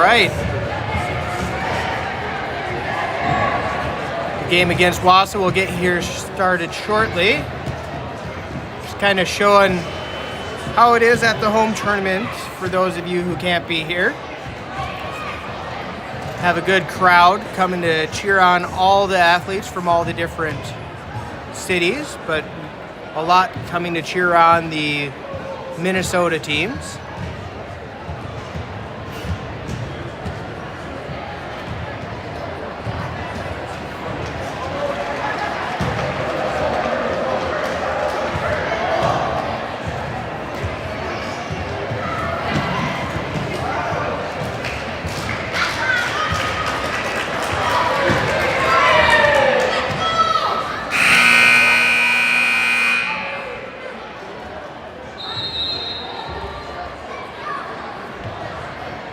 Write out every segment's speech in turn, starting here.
right. The game against WASA will get here started shortly. Just kind of showing how it is at the home tournament for those of you who can't be here. Have a good crowd coming to cheer on all the athletes from all the different cities, but a lot coming to cheer on the Minnesota teams.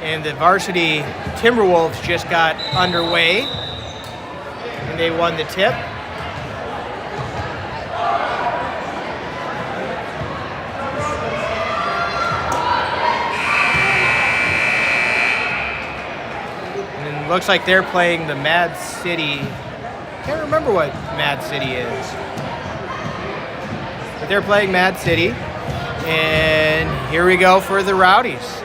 And the varsity Timberwolves just got underway, and they won the tip. And it looks like they're playing the Mad City. Can't remember what Mad City is, but they're playing Mad City. And here we go for the Rowdies.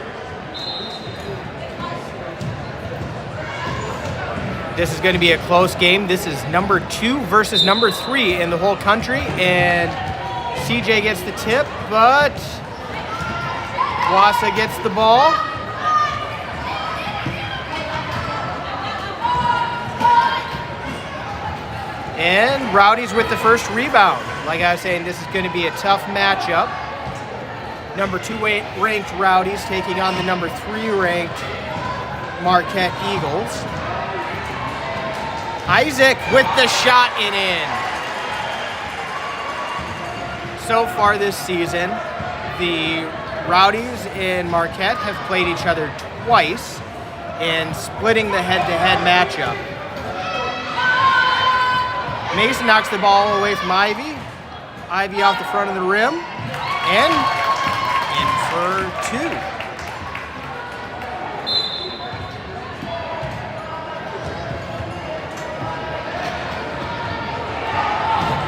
This is going to be a close game. This is number 2 versus number 3 in the whole country. And CJ gets the tip, but WASA gets the ball. And Rowdies with the first rebound. Like I was saying, this is going to be a tough matchup. Number 2 ranked Rowdies taking on the number 3 ranked Marquette Eagles. Isaac with the shot and in. So far this season, the Rowdies and Marquette have played each other twice in splitting the head-to-head matchup. Mason knocks the ball away from Ivy. Ivy off the front of the rim and in for 2.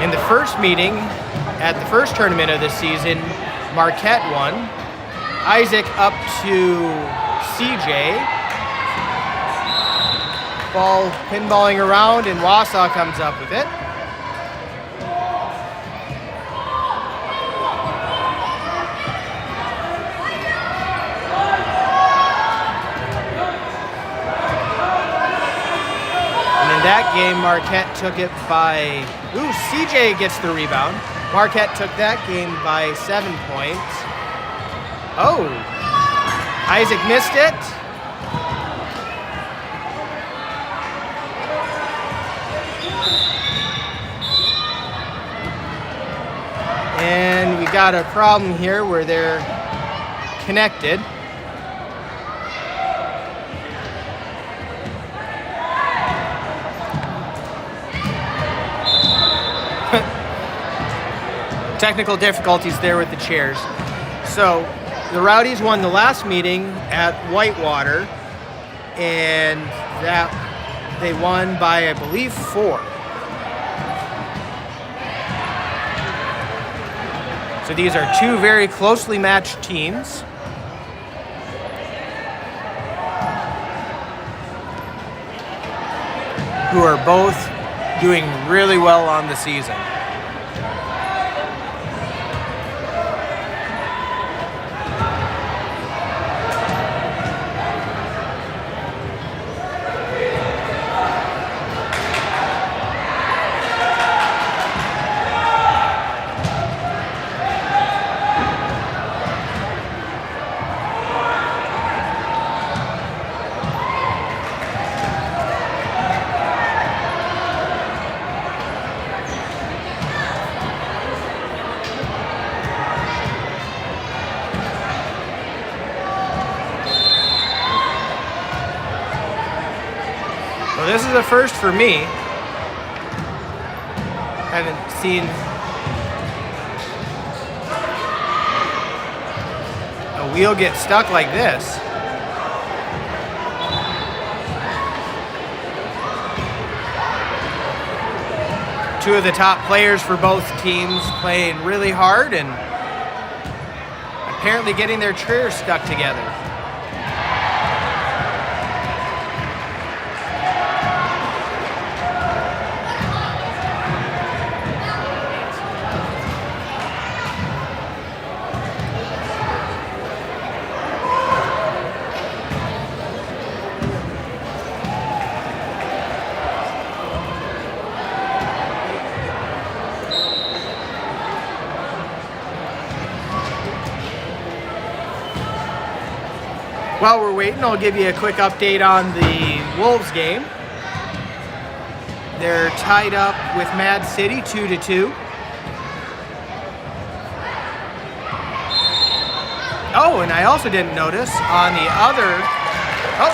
In the first meeting at the first tournament of the season, Marquette won. Isaac up to CJ. Ball pinballing around, and WASA comes up with it. That game, Marquette took it by, CJ gets the rebound. Marquette took that game by 7 points. Oh, Isaac missed it. And we got a problem here where they're connected. Technical difficulties there with the chairs. So the Rowdies won the last meeting at Whitewater, and that they won by, I believe, 4. So these are 2 very closely matched teams. Who are both doing really well on the season. Well, this is a first for me. Haven't seen a wheel get stuck like this. Two of the top players for both teams playing really hard and apparently getting their chairs stuck together. While we're waiting, I'll give you a quick update on the Wolves game. They're tied up with Mad City 2-2. Oh, and I also didn't notice on the other... Oh!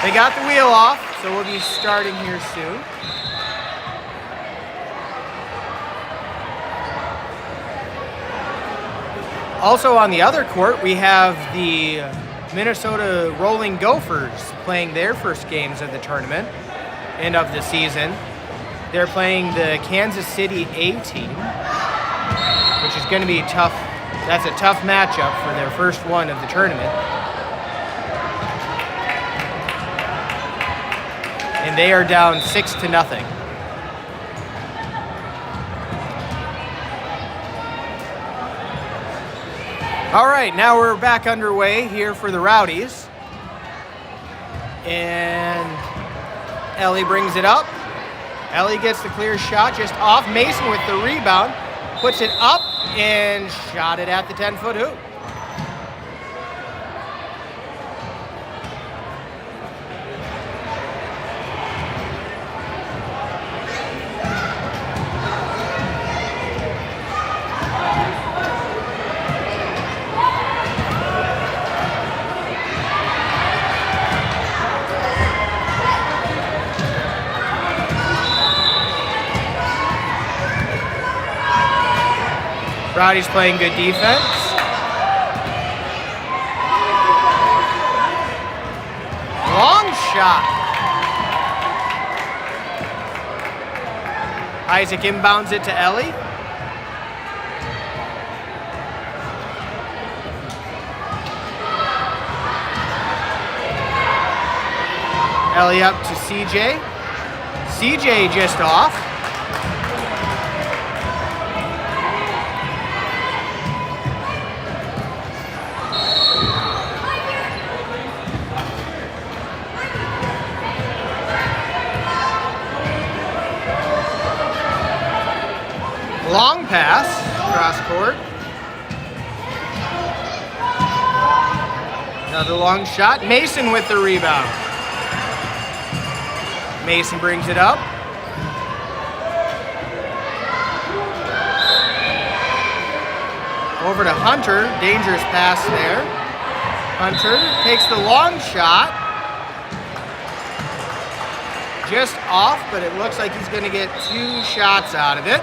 They got the wheel off, so we'll be starting here soon. Also on the other court, we have the Minnesota Rolling Gophers playing their first games of the tournament and of the season. They're playing the Kansas City A team, which is going to be tough. That's a tough matchup for their first one of the tournament. And they are down 6-0. All right, now we're back underway here for the Rowdies. And Ellie brings it up. Ellie gets the clear shot just off. Mason with the rebound, puts it up and shot it at the 10-foot hoop. Rowdies playing good defense. Long shot. Isaac inbounds it to Ellie. Ellie up to CJ. CJ just off. Long pass, cross court. Another long shot. Mason with the rebound. Mason brings it up. Over to Hunter. Dangerous pass there. Hunter takes the long shot. Just off, but it looks like he's going to get 2 shots out of it.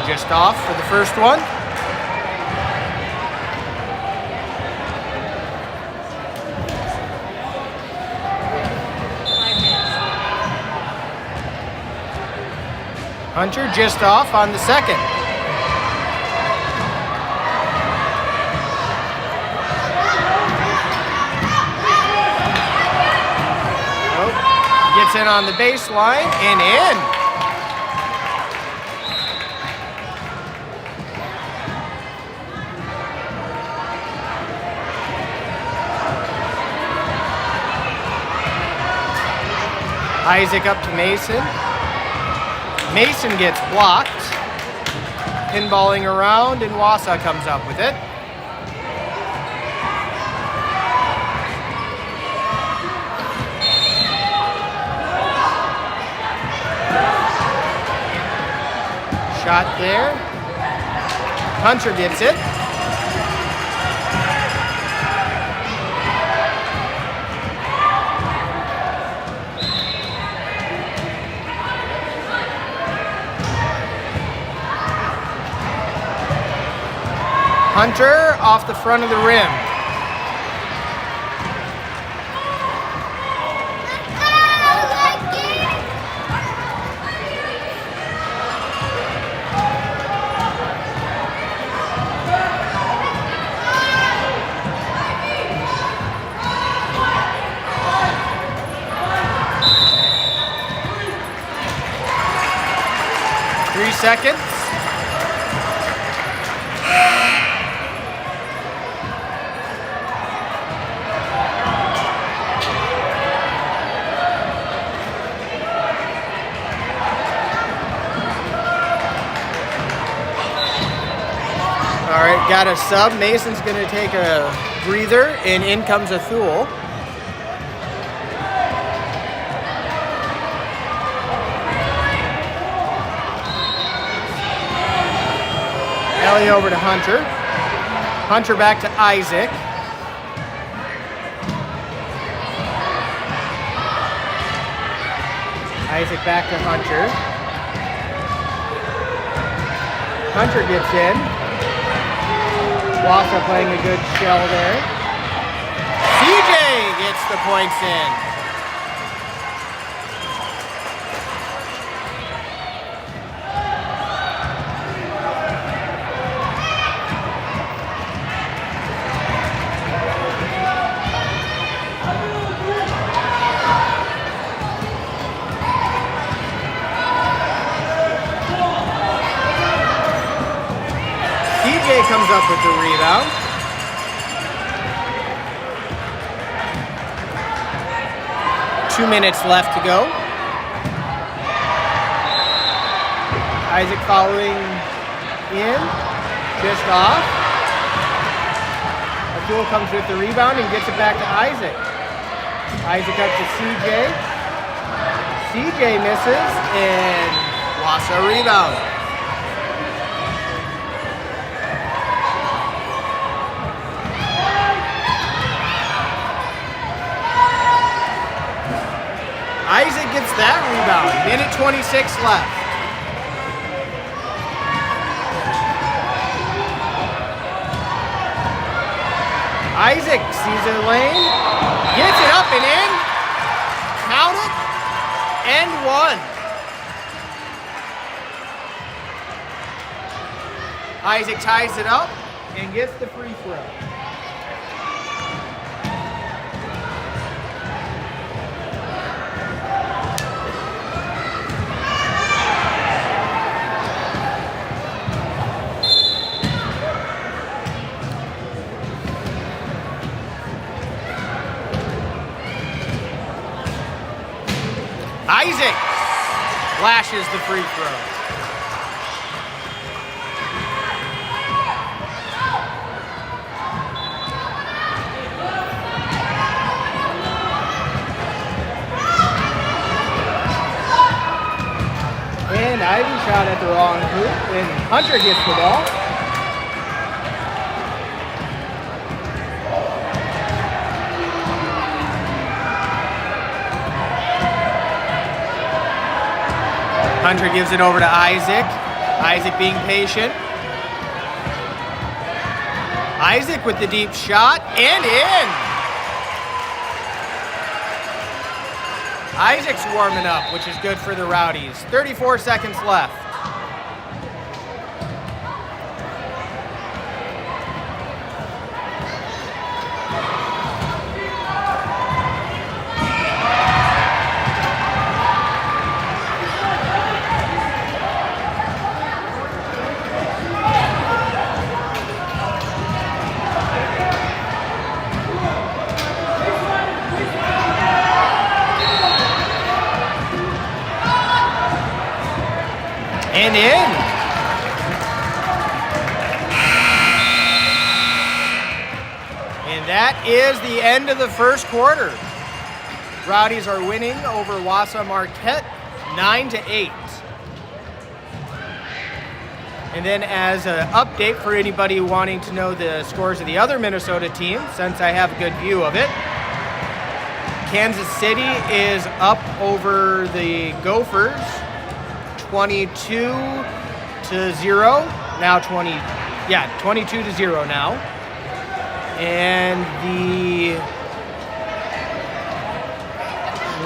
Just off for the first one. Hunter just off on the second. Oh, gets in on the baseline and in. Isaac up to Mason. Mason gets blocked. Pinballing around, and WASA comes up with it. Shot there. Hunter gets it. Hunter off the front of the rim. Seconds. All right, got a sub. Mason's going to take a breather, and in comes Athul. Ellie over to Hunter. Hunter back to Isaac. Isaac back to Hunter. Hunter gets in. WASA playing a good shell there. CJ gets the points in. Comes up with the rebound. Two minutes left to go. Isaac following in, just off. Abdul comes with the rebound and gets it back to Isaac. Isaac up to CJ. CJ misses and WASA rebound. Isaac gets that rebound. Minute 26 left. Isaac sees a lane, gets it up and in. Count it, and one. Isaac ties it up and gets the free throw. Isaac flashes the free throw. And Ivy shot at the wrong hoop, and Hunter gets the ball. Hunter gives it over to Isaac. Isaac being patient. Isaac with the deep shot and in. Isaac's warming up, which is good for the Rowdies. 34 seconds left. And in. And that is the end of the first quarter. Rowdies are winning over WASA Marquette 9-8. And then as an update for anybody wanting to know the scores of the other Minnesota team, since I have a good view of it, Kansas City is up over the Gophers 22-0, now 20 Yeah, 22-0 now. And the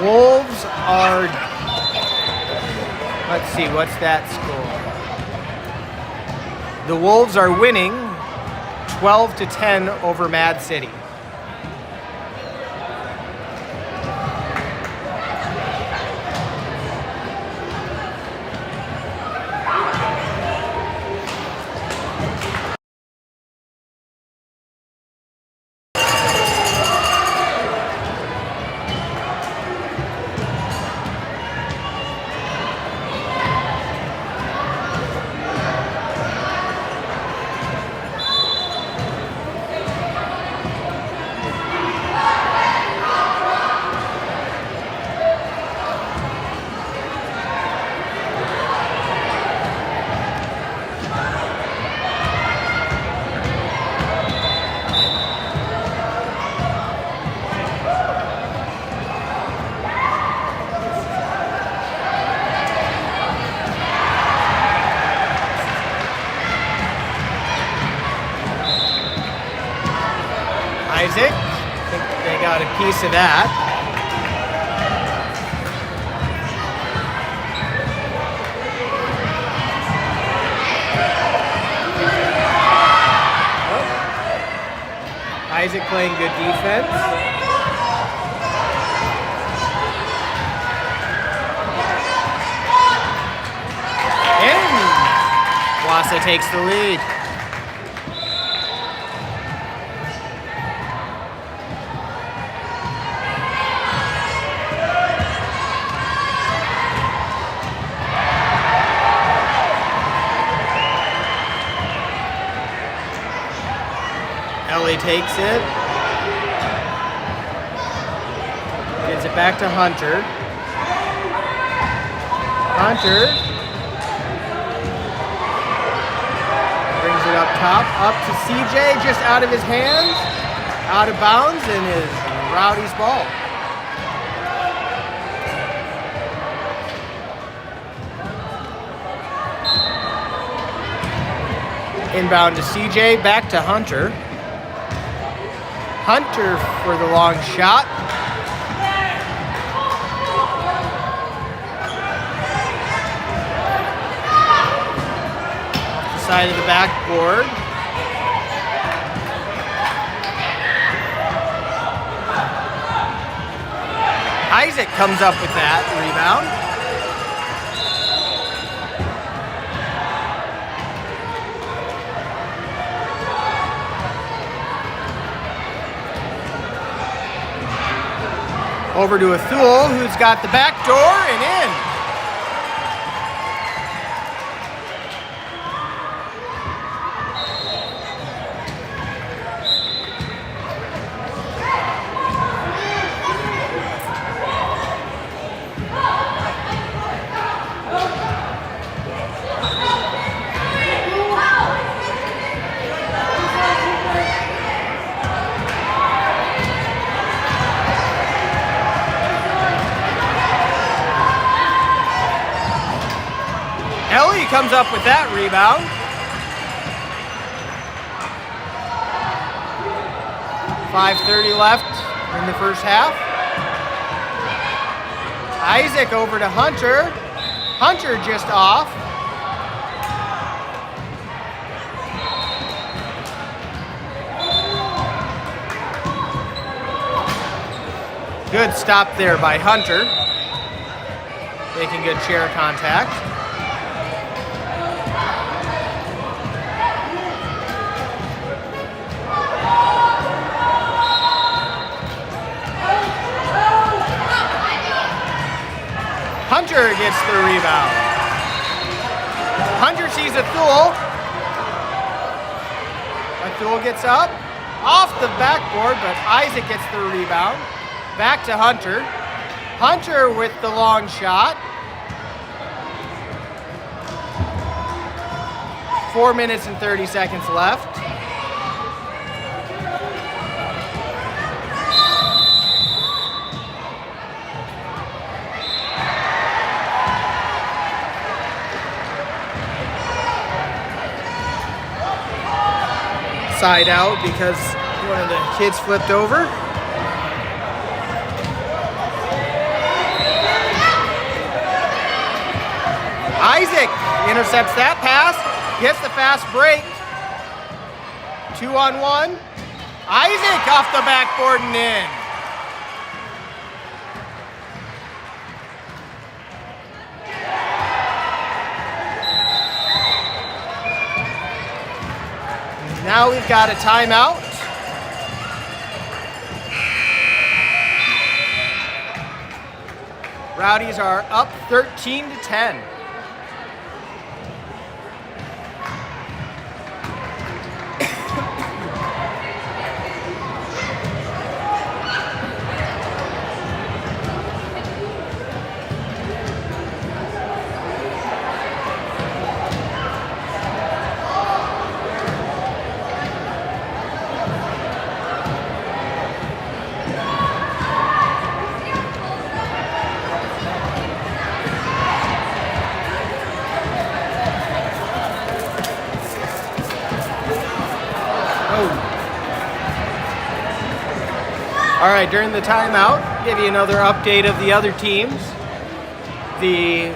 Wolves are, let's see, what's that score? The Wolves are winning 12-10 over Mad City. Isaac, I think they got a piece of that. Oh. Isaac playing good defense. And WASA takes the lead. Ellie takes it. Gives it back to Hunter. Hunter brings it up top, up to CJ, just out of his hands, out of bounds, and is Rowdy's ball. Inbound to CJ, back to Hunter. Hunter for the long shot. Off the side of the backboard. Isaac comes up with that rebound. Over to Athul, who's got the back door and in. Ellie comes up with that rebound. .5:30 left in the first half. Isaac over to Hunter. Hunter just off. Good stop there by Hunter. Making good chair contact. Hunter gets the rebound. Hunter sees Athul. Athul gets up, off the backboard, but Isaac gets the rebound. Back to Hunter. Hunter with the long shot. 4 minutes and 30 seconds left. side out because one of the kids flipped over. Isaac intercepts that pass, gets the fast break. 2-on-1. Isaac off the backboard and in. Now we've got a timeout. Rowdies are up 13-10. All right, during the timeout, give you another update of the other teams. The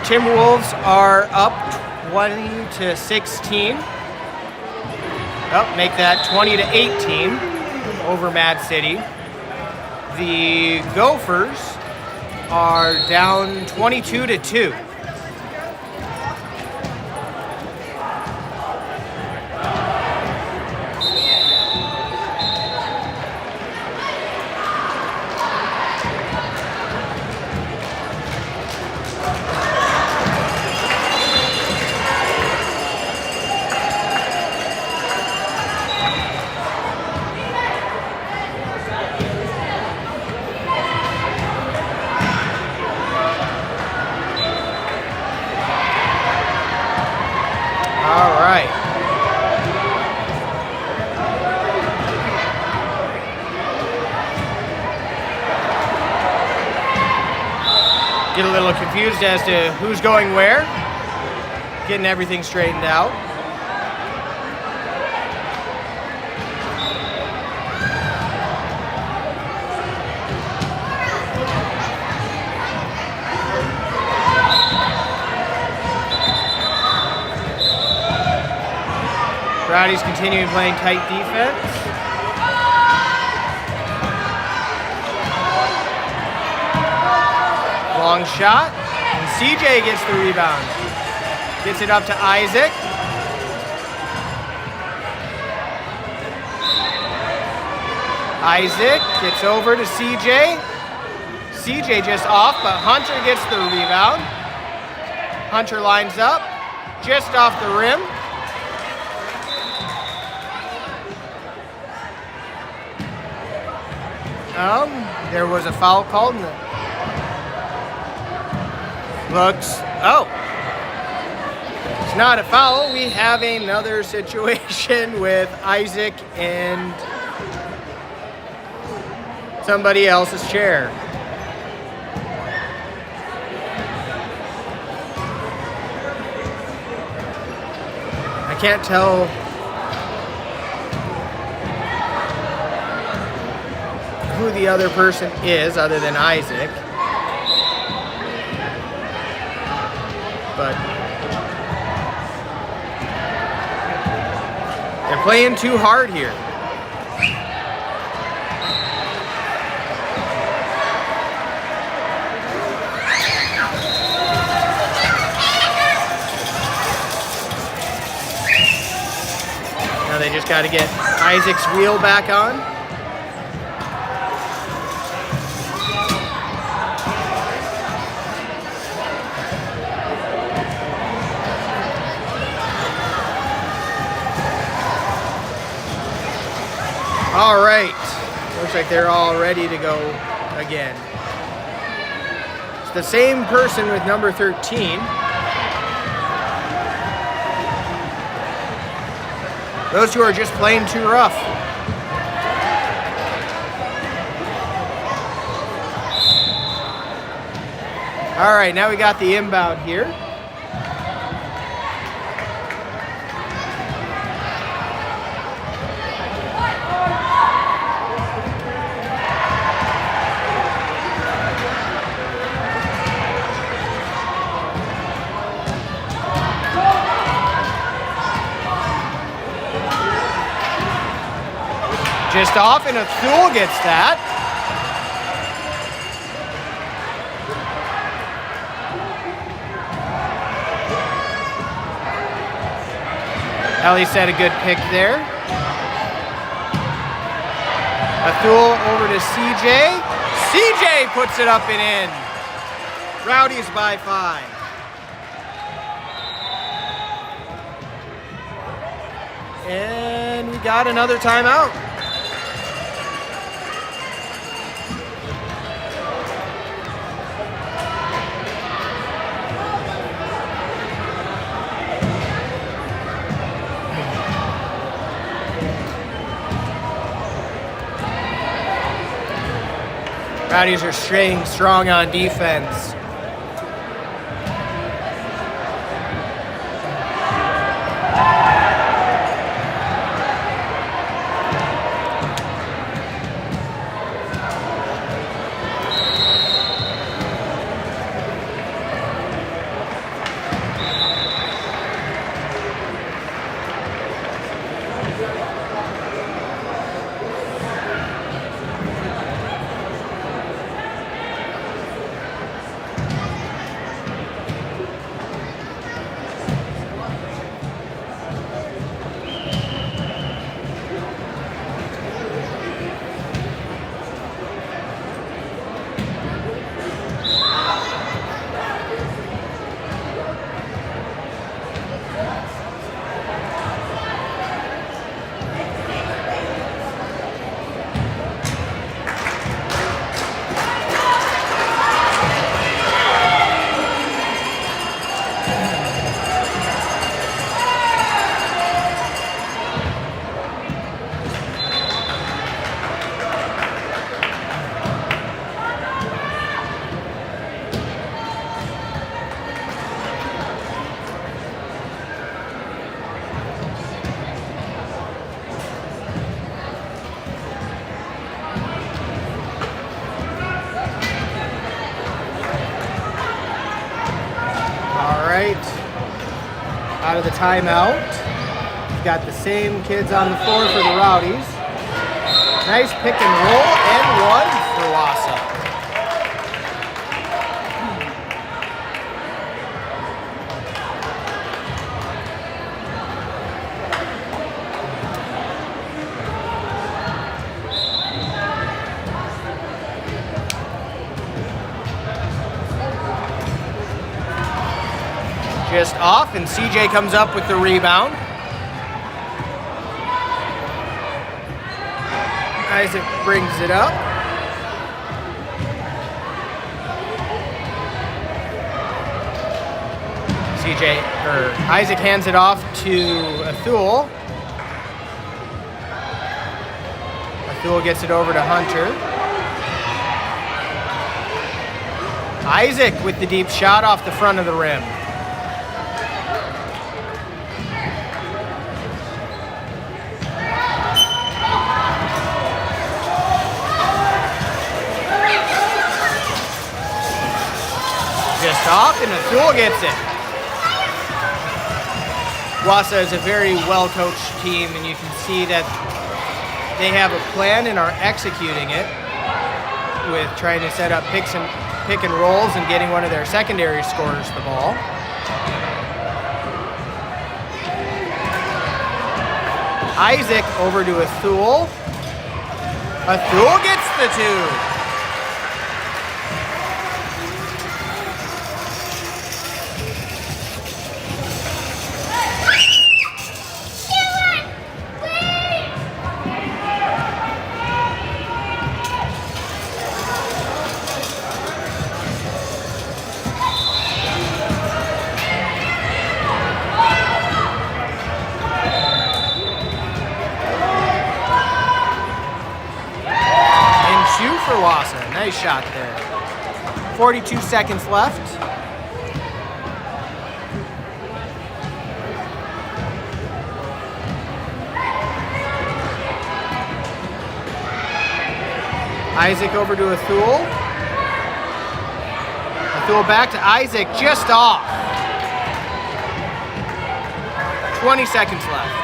Timberwolves are up 20-16. Make that 20-18 over Mad City. The Gophers are down 22-2. Get a little confused as to who's going where. Getting everything straightened out. Rowdies continuing playing tight defense. Long shot, and CJ gets the rebound. Gets it up to Isaac. Isaac gets over to CJ. CJ just off, but Hunter gets the rebound. Hunter lines up, just off the rim. There was a foul called. It's not a foul. We have another situation with Isaac and somebody else's chair. I can't tell who the other person is other than Isaac. But they're playing too hard here. Now they just got to get Isaac's wheel back on. All right, looks like they're all ready to go again. It's the same person with number 13. Those two are just playing too rough. All right, now we got the inbound here. Just off, and Athul gets that. Ellie said a good pick there. Athul over to CJ. CJ puts it up and in. Rowdies by 5. And we got another timeout. Rowdies are staying strong on defense. Out of the timeout. We've got the same kids on the floor for the Rowdies. Nice pick and roll and one for WASA. Just off, and CJ comes up with the rebound. Isaac brings it up. Isaac hands it off to Athul. Athul gets it over to Hunter. Isaac with the deep shot off the front of the rim. Just off, and Athul gets it. WASA is a very well-coached team, and you can see that they have a plan and are executing it with trying to set up pick and rolls and getting one of their secondary scorers the ball. Isaac over to Athul. Athul gets the two. For WASA, nice shot there. 42 seconds left. Isaac over to Athul. Athul back to Isaac, just off. 20 seconds left.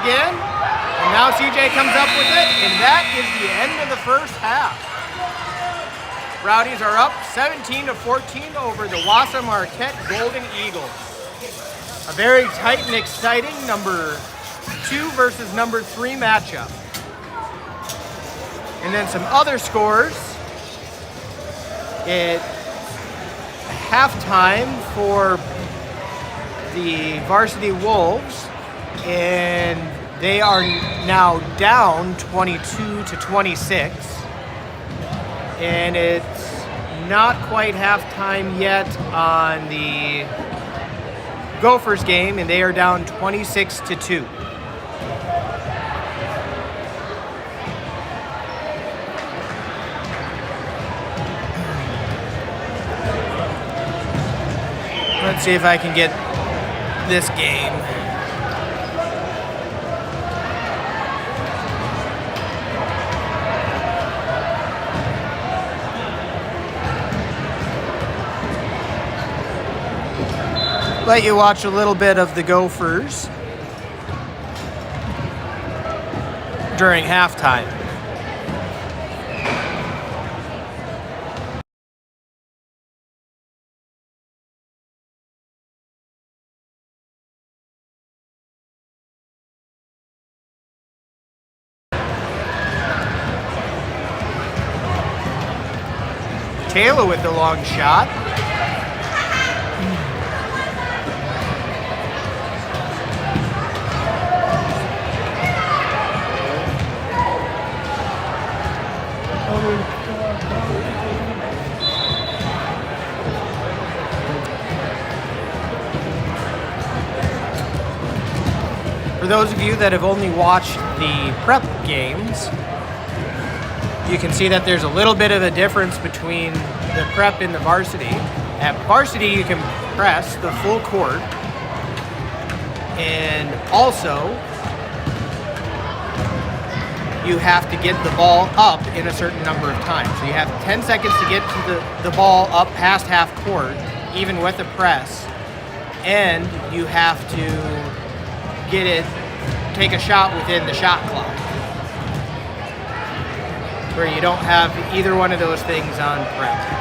again. And now CJ comes up with it, and that is the end of the first half. Rowdies are up 17-14 over the WASA Marquette Golden Eagles. A very tight and exciting number 2 versus number 3 matchup. And then some other scores. At halftime for the Varsity Wolves, and they are now down 22-26. And it's not quite halftime yet on the Gophers game, and they are down 26-2. Let's see if I can get this game. Let you watch a little bit of the Gophers during halftime. Taylor with the long shot. For those of you that have only watched the prep games, you can see that there's a little bit of a difference between the prep and the varsity. At varsity, you can press the full court, and also you have to get the ball up in a certain number of times. So you have 10 seconds to get to the ball up past half court, even with a press, and you have to get it, take a shot within the shot clock, where you don't have either one of those things on prep.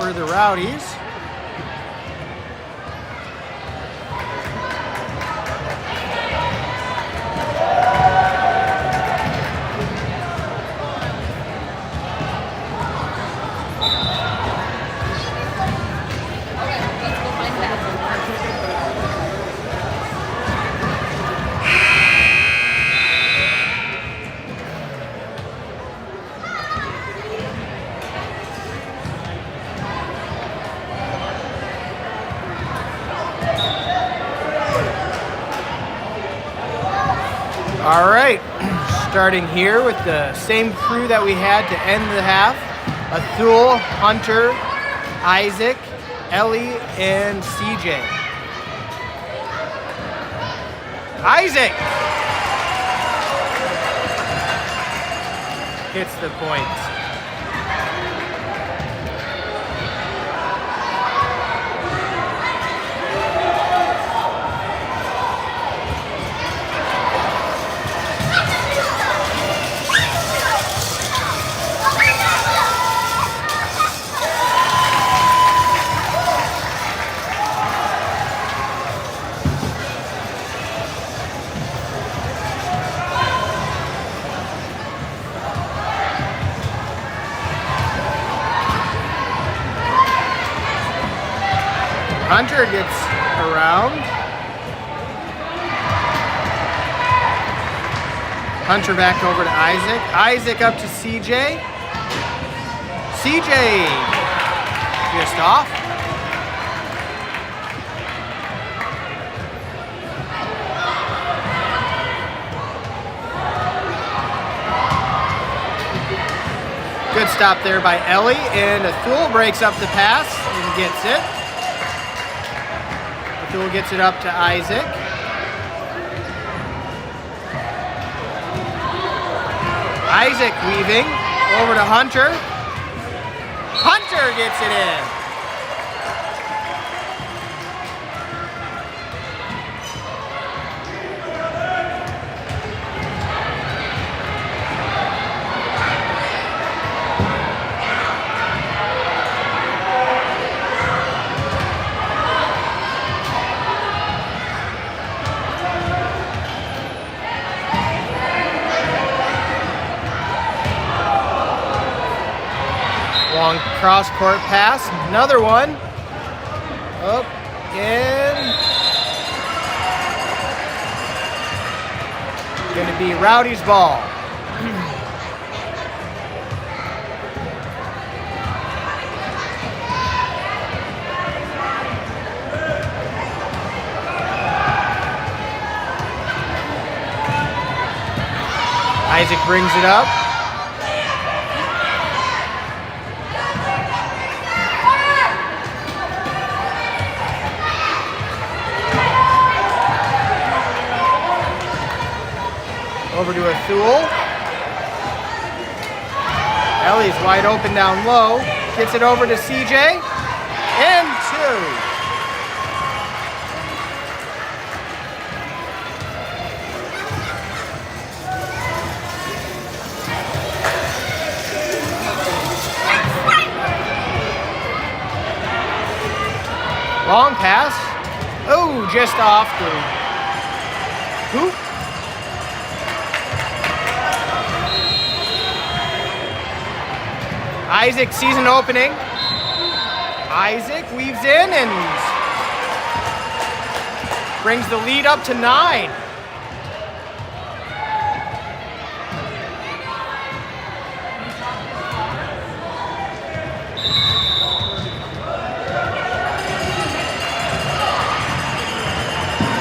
for the Rowdies. All right, starting here with the same crew that we had to end the half. Athul, Hunter, Isaac, Ellie, and CJ. Isaac hits the point. Hunter gets around. Hunter back over to Isaac. Isaac up to CJ. CJ just off. Good stop there by Ellie, and Athul breaks up the pass and gets it. Athul gets it up to Isaac. Isaac weaving over to Hunter. Hunter gets it in. Long cross-court pass, another one. Up and gonna be Rowdies' ball. Isaac brings it up. Over to Athul. Ellie's wide open down low. Gets it over to CJ. And two. Long pass. Oh, just off the hoop. Isaac sees an opening. Isaac weaves in and brings the lead up to 9.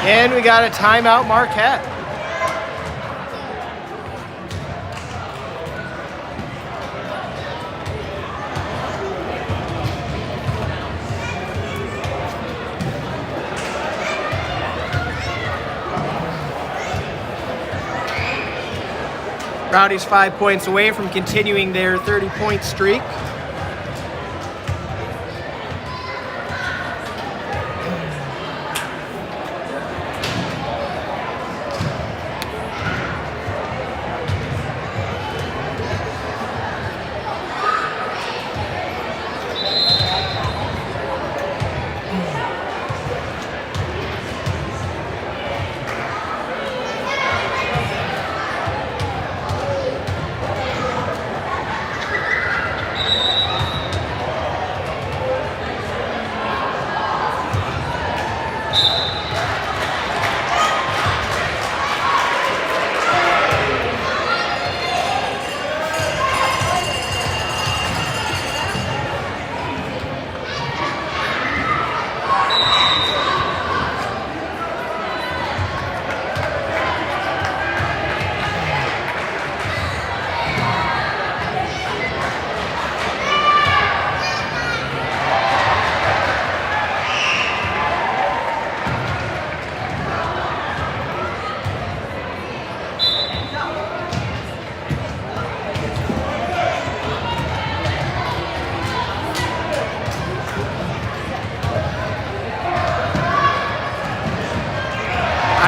And we got a timeout, Marquette. Rowdies 5 points away from continuing their 30-point streak.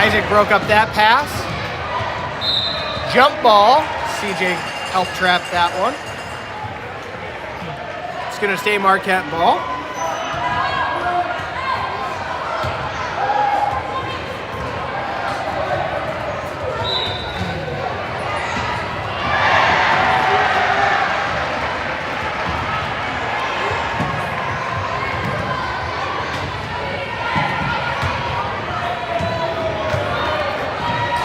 Isaac broke up that pass. Jump ball. CJ helped trap that one. It's going to stay Marquette ball.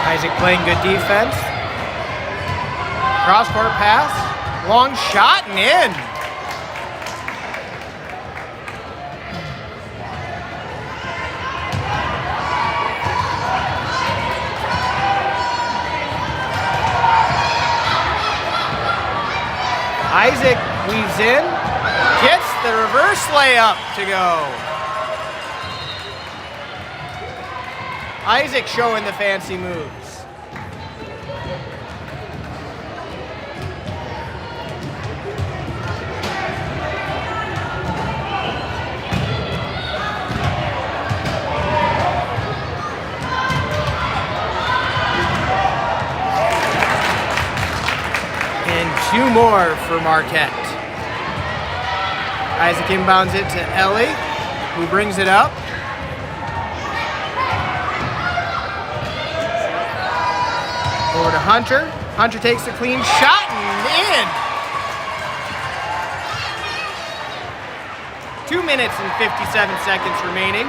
Isaac playing good defense. Cross-court pass. Long shot and in. Isaac weaves in. Gets the reverse layup to go. Isaac showing the fancy moves. And 2 more for Marquette. Isaac inbounds it to Ellie, who brings it up. Over to Hunter. Hunter takes a clean shot and in. 2 minutes and 57 seconds remaining.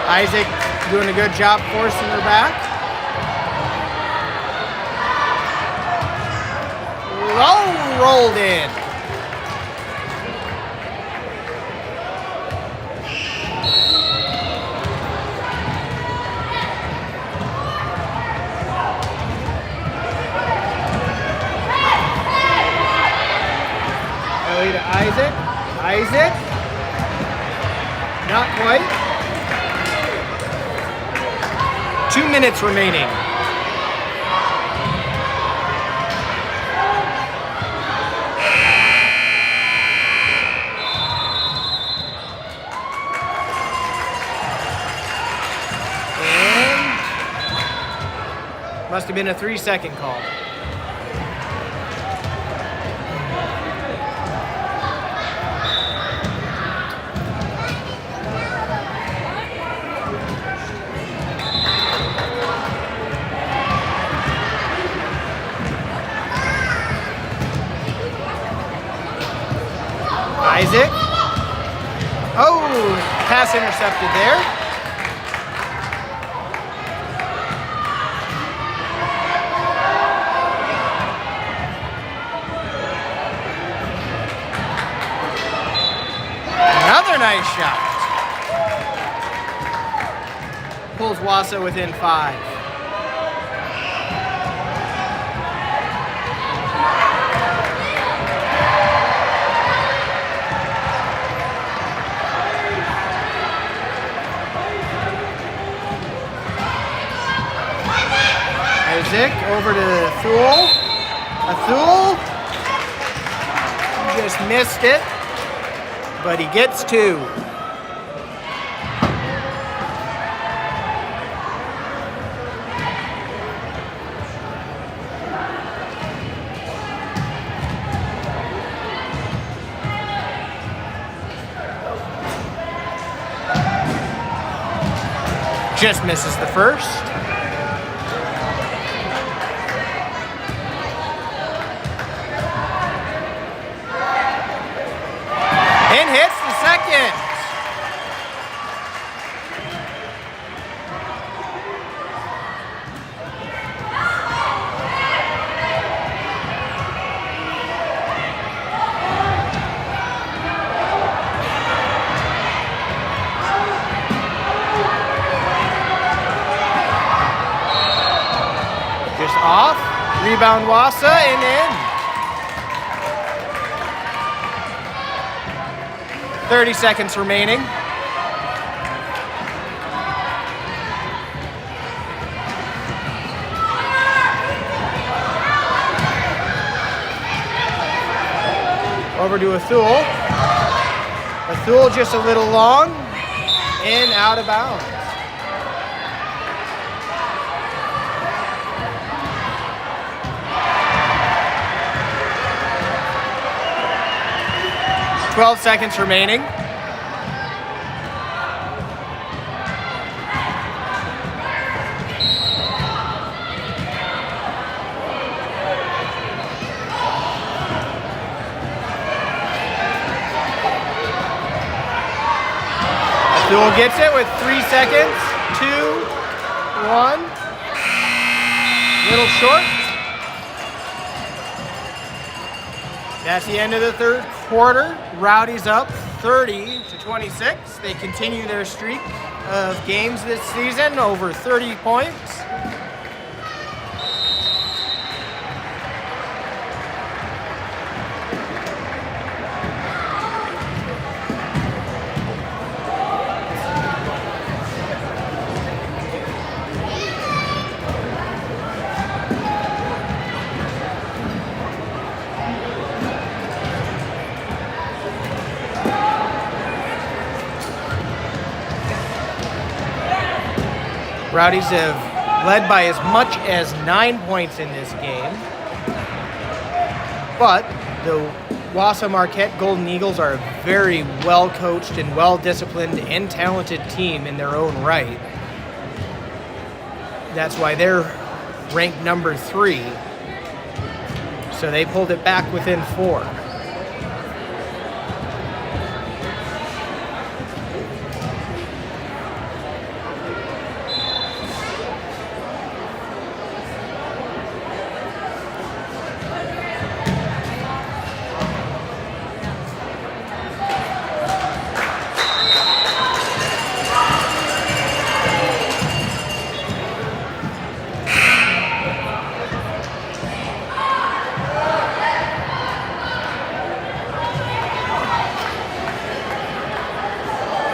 Isaac doing a good job forcing her back. Low rolled in. Ellie to Isaac. Isaac. Not quite. 2 minutes remaining. And must have been a 3-second call. Isaac. Oh, pass intercepted there. Another nice shot. Pulls WASA within 5. Isaac over to Thule. Thule just missed it, but he gets 2. Just misses the first. And hits the second. Just off. Rebound WASA and in. 30 seconds remaining. Over to Athul. Athul just a little long. In, out of bounds. "12 seconds remaining. Athul gets it with 3 seconds. 2, 1. Little short. That's the end of the third quarter. Rowdies up 30-26. They continue their streak of games this season, over 30 points. Rowdies have led by as much as 9 points in this game. But the WASA Marquette Golden Eagles are a very well-coached and well-disciplined and talented team in their own right. That's why they're ranked number 3. So they pulled it back within 4.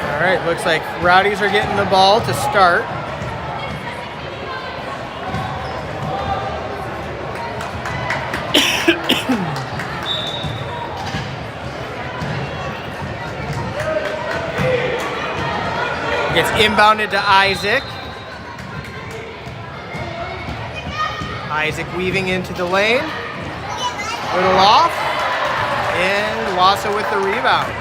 All right, looks like Rowdies are getting the ball to start. Gets inbounded to Isaac. Isaac weaving into the lane. Little off. And WASA with the rebound.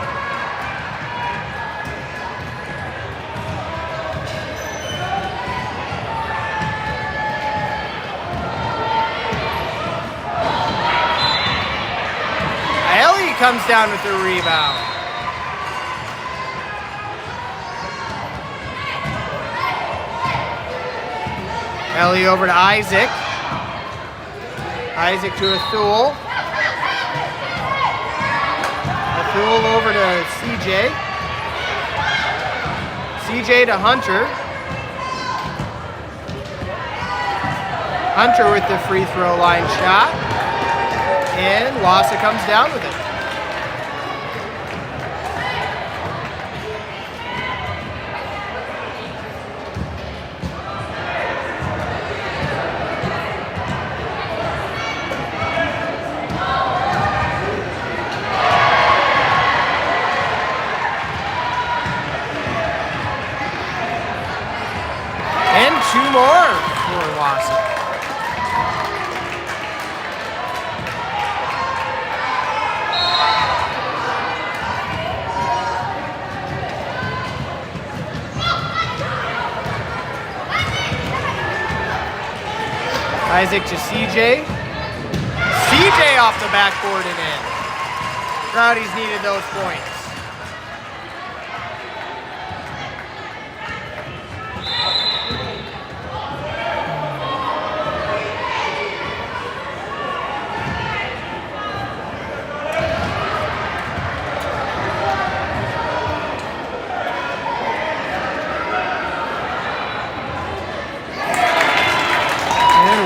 Ellie comes down with the rebound. Ellie over to Isaac. Isaac to Athul. Athul over to CJ. CJ to Hunter. Hunter with the free throw line shot. And WASA comes down with it. And 2 more for WASA. Isaac to CJ. CJ off the backboard and in. Rowdies needed those points.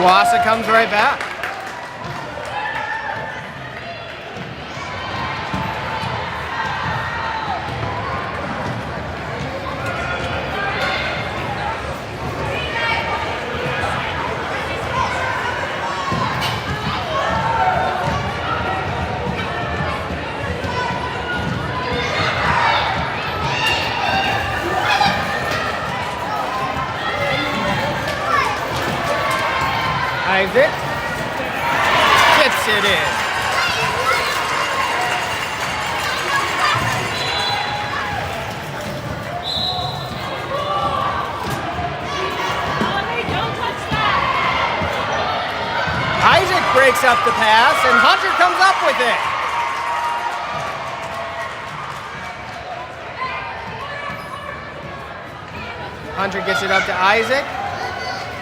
WASA comes right back. Isaac gets it in. Isaac breaks up the pass, and Hunter comes up with it. Hunter gets it up to Isaac.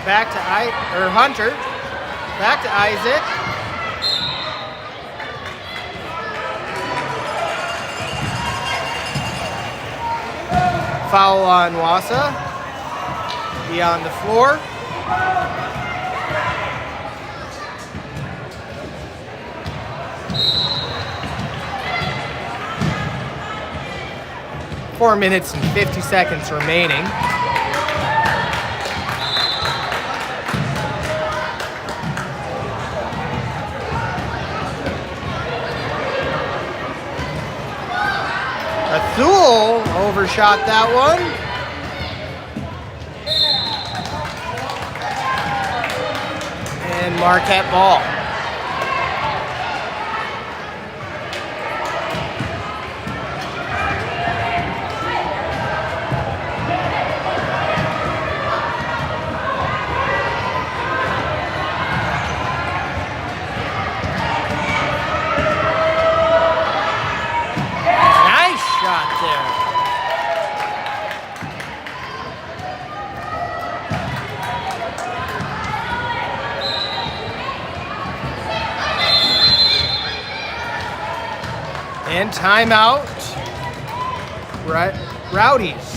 Back to Hunter. Back to Isaac. Foul on WASA. Be on the floor. Four minutes and 50 seconds remaining. Athul overshot that one. And Marquette ball. And timeout, Rowdies.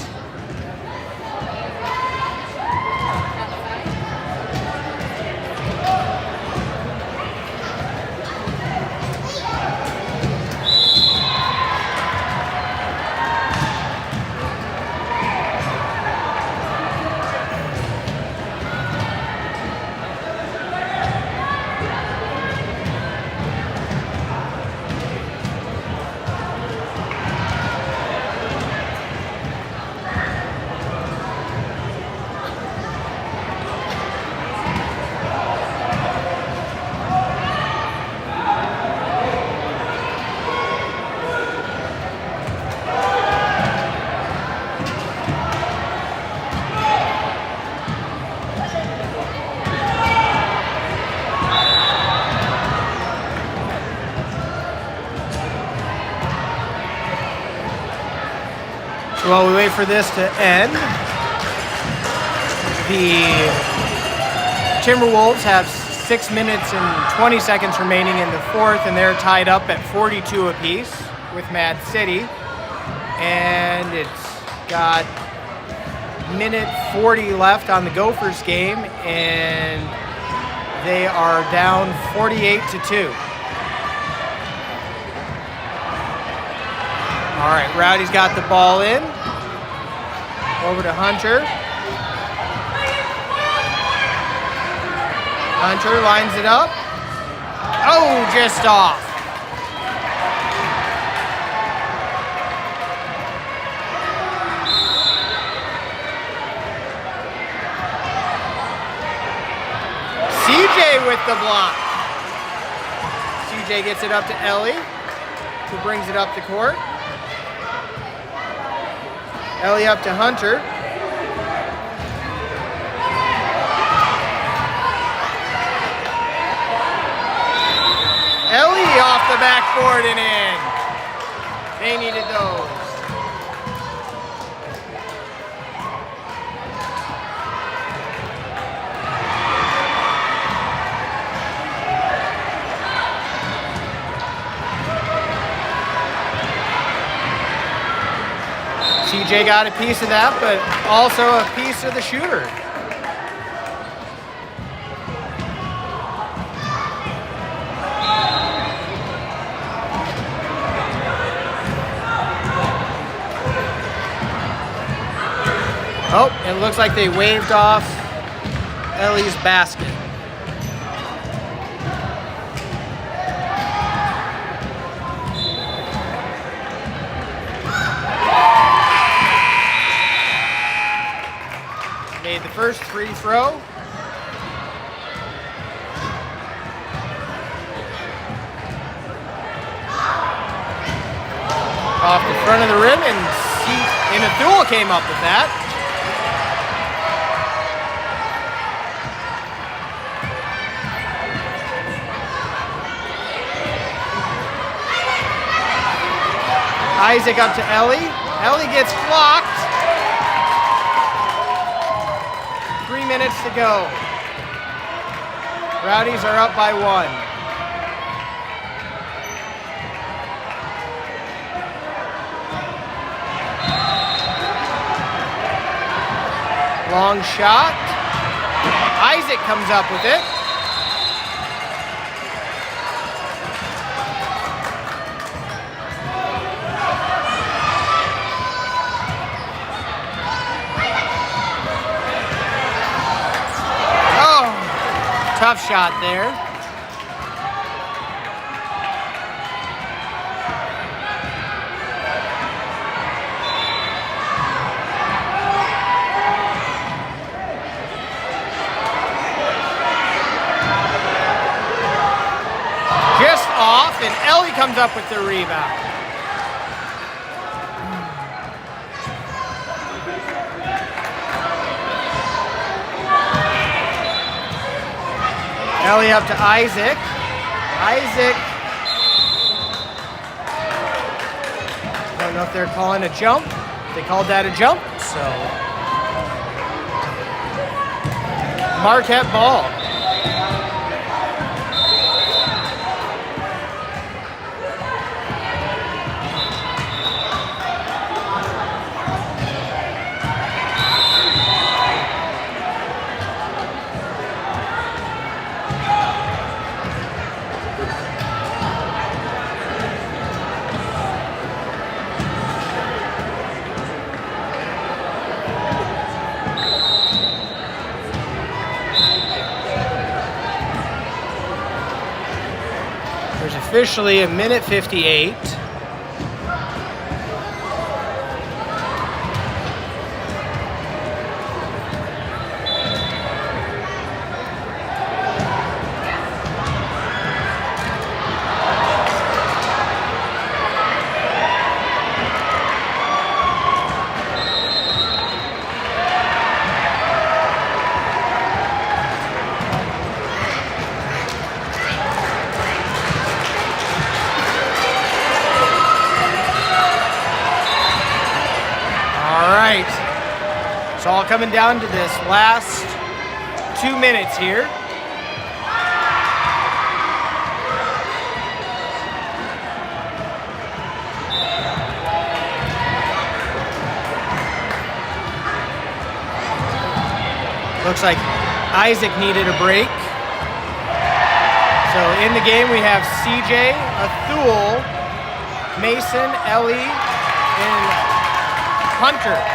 While we wait for this to end, the Timberwolves have 6 minutes and 20 seconds remaining in the fourth, and they're tied up at 42 apiece with Mad City. And it's got minute 40 left on the Gophers game, and they are down 48-2. All right, Rowdy's got the ball in. Over to Hunter. Hunter lines it up. Oh, just off. CJ with the block. CJ gets it up to Ellie, who brings it up the court. Ellie up to Hunter. Ellie off the backboard and in. They needed those. CJ got a piece of that, but also a piece of the shooter. Oh, it looks like they waved off Ellie's basket. Made the first free throw. off the front of the rim, and Athul came up with that. Isaac up to Ellie. Ellie gets blocked. 3 minutes to go. Rowdies are up by 1. Long shot. Isaac comes up with it. Tough shot there. Just off, and Ellie comes up with the rebound. Ellie up to Isaac. Isaac. I don't know if they're calling a jump. They called that a jump, so. Marquette ball. Officially a minute 58. It's all coming down to this last 2 minutes here. Looks like Isaac needed a break. So in the game we have CJ, Athul, Mason, Ellie, and Hunter.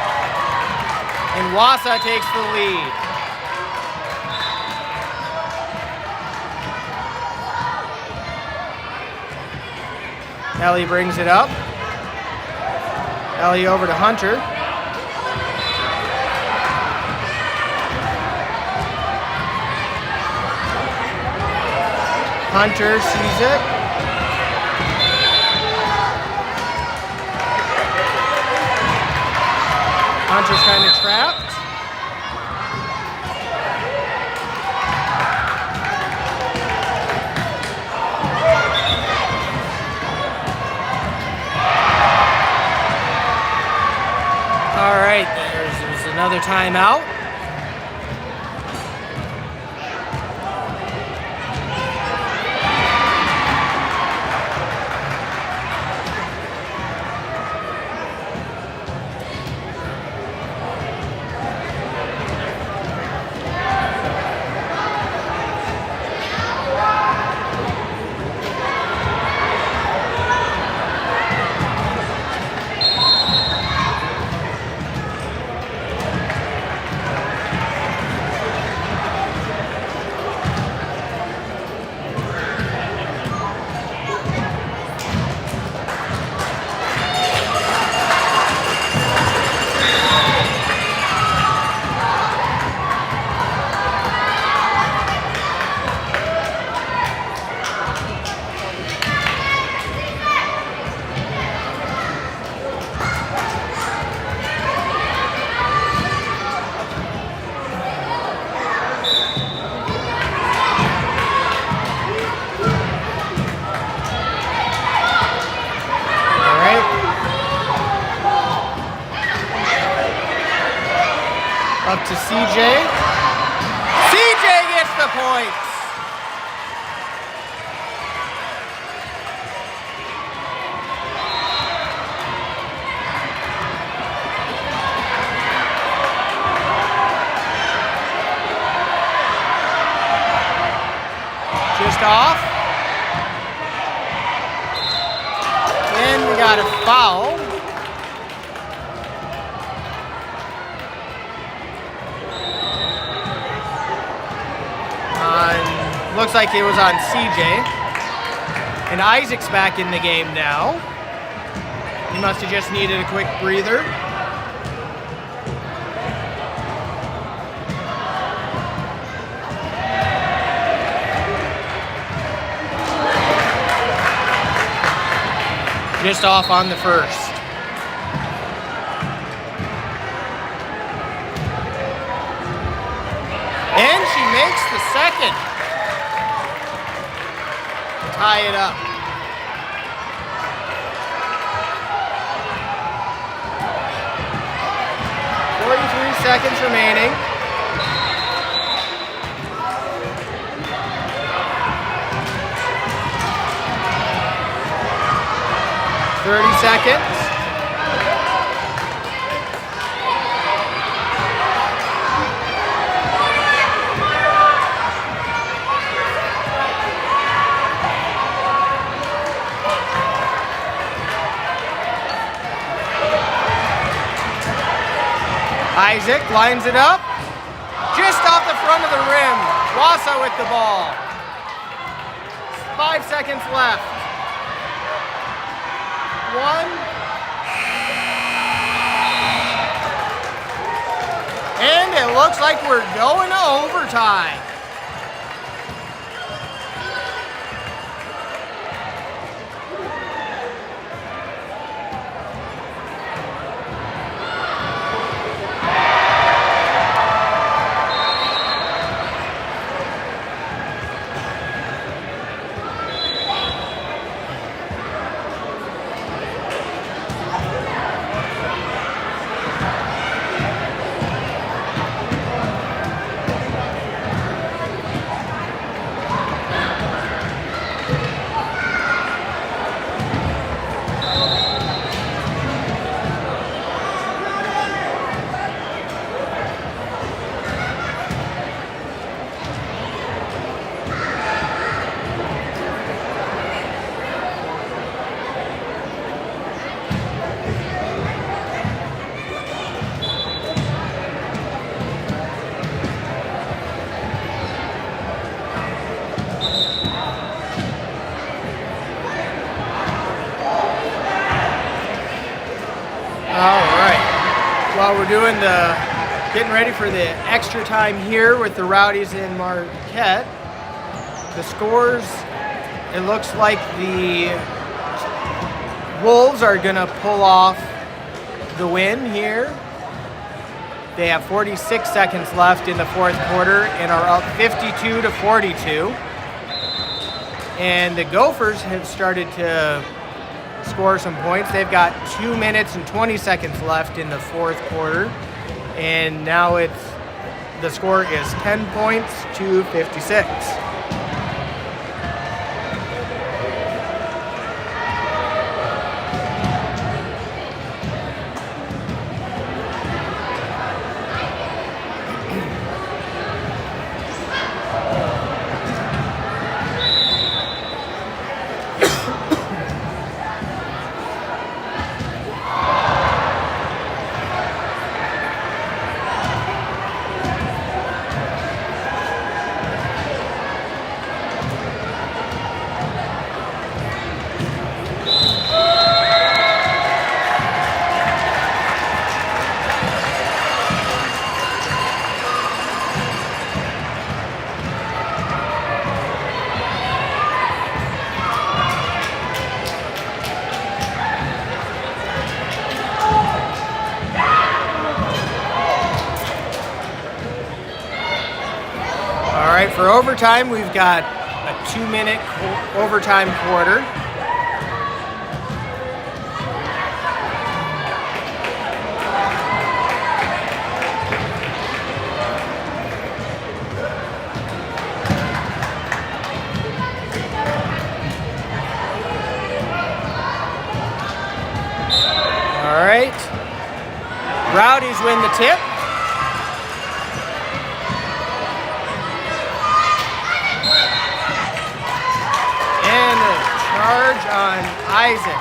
And WASA takes the lead. Ellie brings it up. Ellie over to Hunter. Hunter sees it. Hunter's kind of trapped. All right, there's another timeout. Just off. And we got a foul. Looks like it was on CJ. And Isaac's back in the game now. He must have just needed a quick breather. Just off on the first. And she makes the second. Tie it up. Seconds remaining. Seconds. Isaac lines it up. Just off the front of the rim. WASA with the ball. 5 seconds left. 1. And it looks like we're going to overtime. While we're doing getting ready for the extra time here with the Rowdies in Marquette, the scores, it looks like the Wolves are gonna pull off the win here. They have 46 seconds left in the fourth quarter and are up 52-42. And the Gophers have started to score some points. They've got 2 minutes and 20 seconds left in the fourth quarter, and now the score is 10 points to 56. For overtime, we've got a 2-minute overtime quarter. All right. Rowdies win the tip. on Isaac.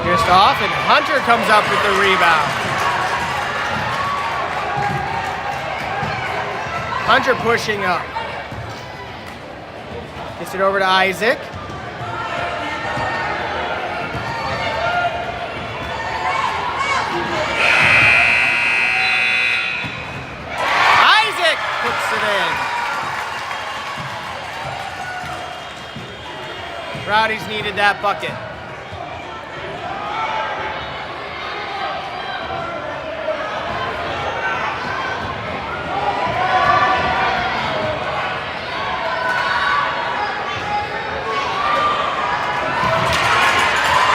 Just off, and Hunter comes up with the rebound. Hunter pushing up. Gets it over to Isaac. Isaac puts it in. Rowdies needed that bucket.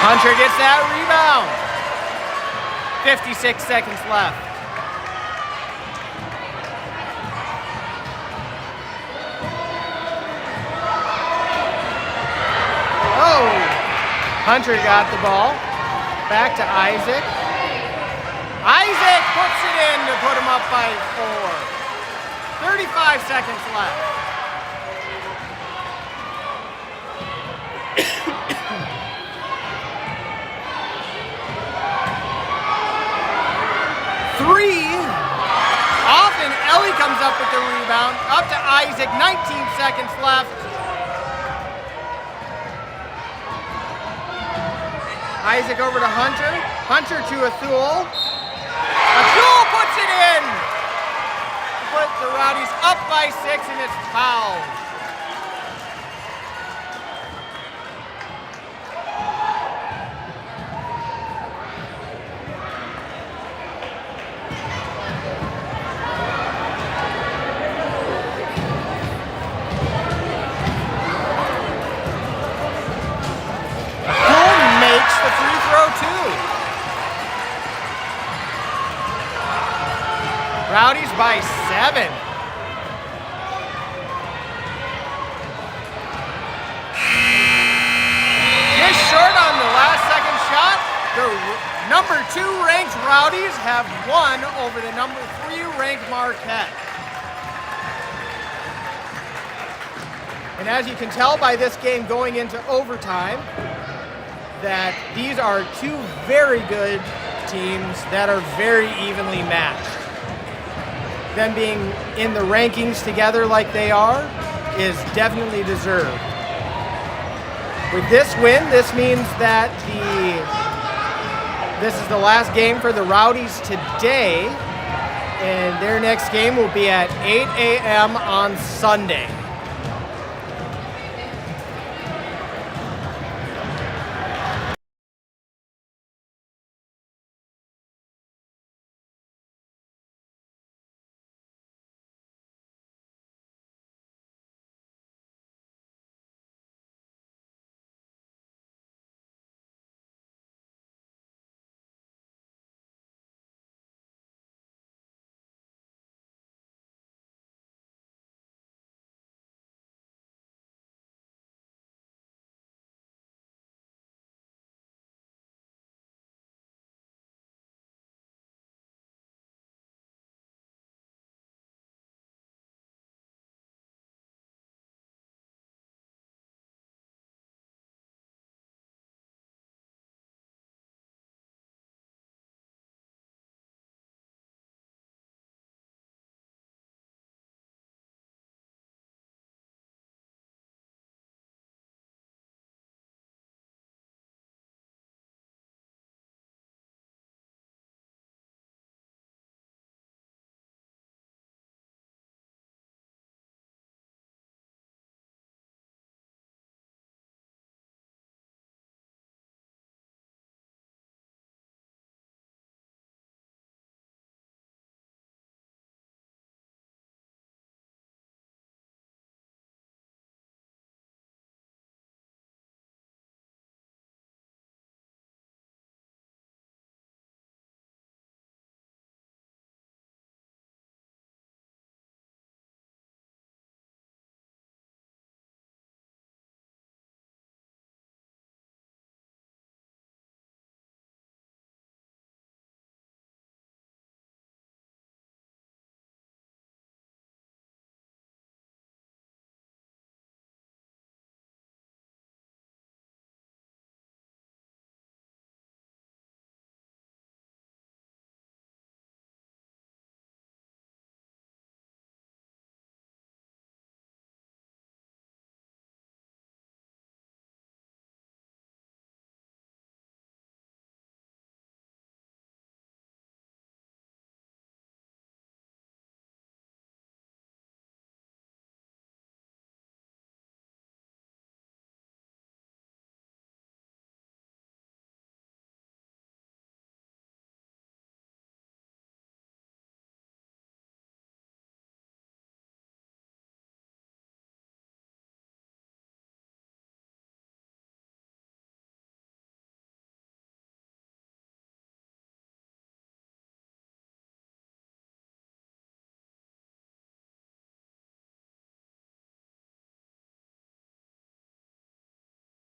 Hunter gets that rebound. 56 seconds left. Oh! Hunter got the ball. Back to Isaac. Isaac puts it in to put him up by 4. 35 seconds left. Off, and Ellie comes up with the rebound. Up to Isaac, 19 seconds left. Isaac over to Hunter. Hunter to Athul. Athul puts it in! Put the Rowdies up by 6, and it's fouled. Rowdies by 7. Just short on the last second shot. The number 2 ranked Rowdies have won over the number 3 ranked Marquette. And as you can tell by this game going into overtime, that these are 2 very good teams that are very evenly matched. Them being in the rankings together like they are is definitely deserved. With this win, this means that this is the last game for the Rowdies today, and their next game will be at 8 a.m. on Sunday.